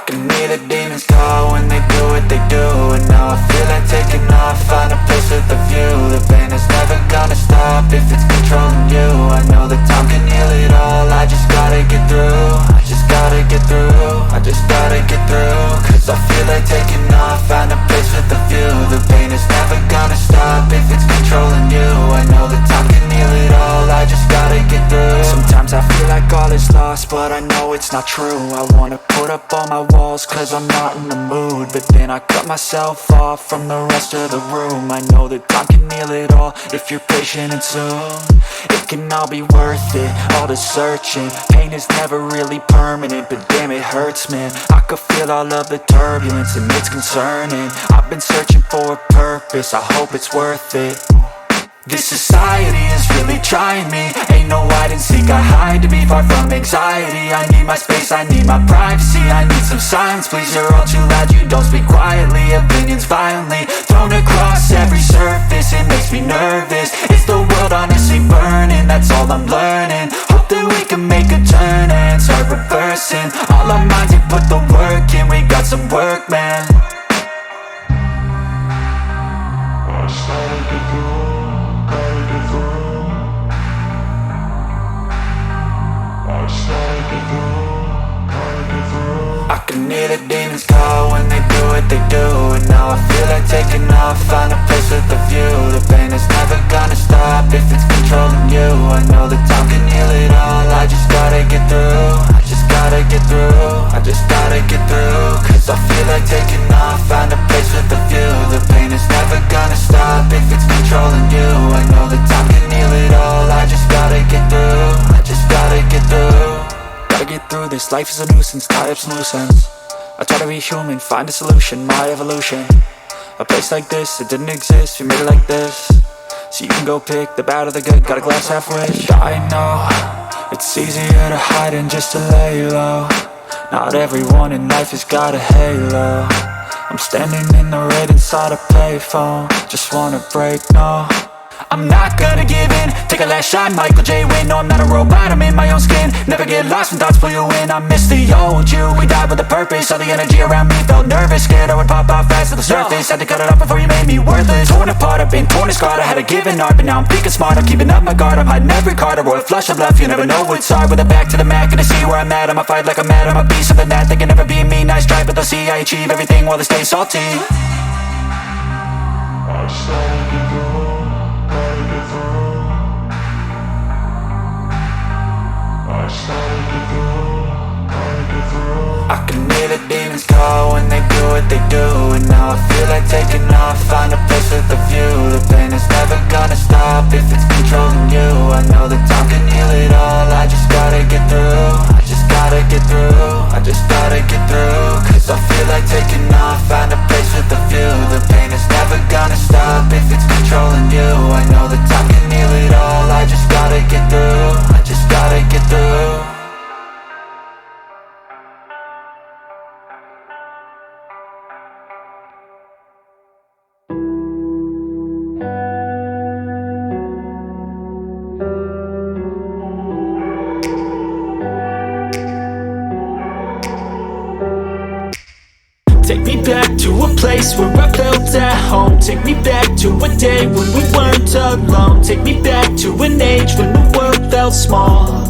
can hear the demons call when they do what they do. And now I feel like taking off, find a place with a view. The pain is never gonna stop if it's controlling you. I know that time can heal it all, I just gotta get through. I just gotta get through, I just gotta get through. Cause I feel like taking off, find a place with a view. The pain is never gonna stop if it's controlling you. I know that time can heal it all, I just gotta get through. Sometimes I feel like all is lost, but I know it's not true. I wanna put up all my walls cause I'm not in the mood, but then I cut myself off from the rest of the room. I know that time can heal it all if you're patient and soon it can all be worth it, all the searching. Pain is never really permanent, but damn it hurts, man. I could feel all of the turbulence and it's concerning. I've been searching for a purpose, I hope it's worth it. This society is really trying me. Ain't no hide and seek, I hide to be far from anxiety. I need my space, I need my privacy. I need some silence, please, you're all too loud. You don't speak quietly, opinions violently thrown across every surface. It makes me nervous, is the world honestly burning? That's all I'm learning. Hope that we can make a turn and start reversing all our minds and put the work in. We got some work, man. I can hear the demons call when they do what they do. And now I feel like taking off, find a place with a view. The pain is never gonna stop if it's controlling you. I know that time can heal it all, I just gotta get through. I just gotta get through, I just gotta get through. Cause I feel like taking off, find a place with a view. The pain is never gonna stop if it's controlling you. I know that time can heal it all, I just gotta get through. I just gotta get through. Gotta get through this, life is a nuisance, tie up some loose ends. I try to be human, find a solution, my evolution. A place like this, it didn't exist, we made it like this. So you can go pick the bad or the good, got a glass half rich. I know, it's easier to hide than just to lay low. Not everyone in life has got a halo. I'm standing in the red inside a payphone, just wanna break, no. I'm not gonna give in, take a last shot, Michael J. Win. No, I'm not a robot, I'm in my own skin. Never get lost when thoughts pull you in. I miss the old you, we died with a purpose. All the energy around me felt nervous, scared I would pop off fast to the surface. Had to cut it off before you made me worthless. Torn apart, I've been torn and scarred. I had a given art, but now I'm thinking smart. I'm keeping up my guard, I'm hiding every card. A royal flush of love, you never know what's hard. With a back to the mat, gonna see where I'm at. I'ma fight like I'm mad, I'ma be something that they can never be me. Nice try, but they'll see I achieve everything while they stay salty. I can hear the demons call when they do what they do. And now I feel like taking off, find a place with a view. The pain is never gonna stop if it's controlling you. I know that time can heal it all, I just gotta get through. I just gotta get through, I just gotta get through. Cause I feel like taking off, find a place with a view. The pain is never gonna stop if it's controlling you. I know that time can heal it all, I just gotta get through. I just gotta get through. Take me back to a place where I felt at home. Take me back to a day when we weren't alone. Take me back to an age when the world felt small.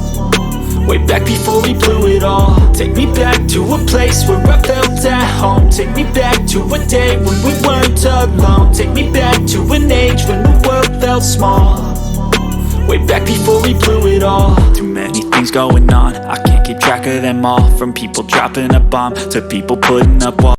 Way back before we blew it all. Take me back to a place where I felt at home. Take me back to a day when we weren't alone. Take me back to an age when the world felt small. Way back before we blew it all. Too many things going on, I can't keep track of them all. From people dropping a bomb to people putting up walls.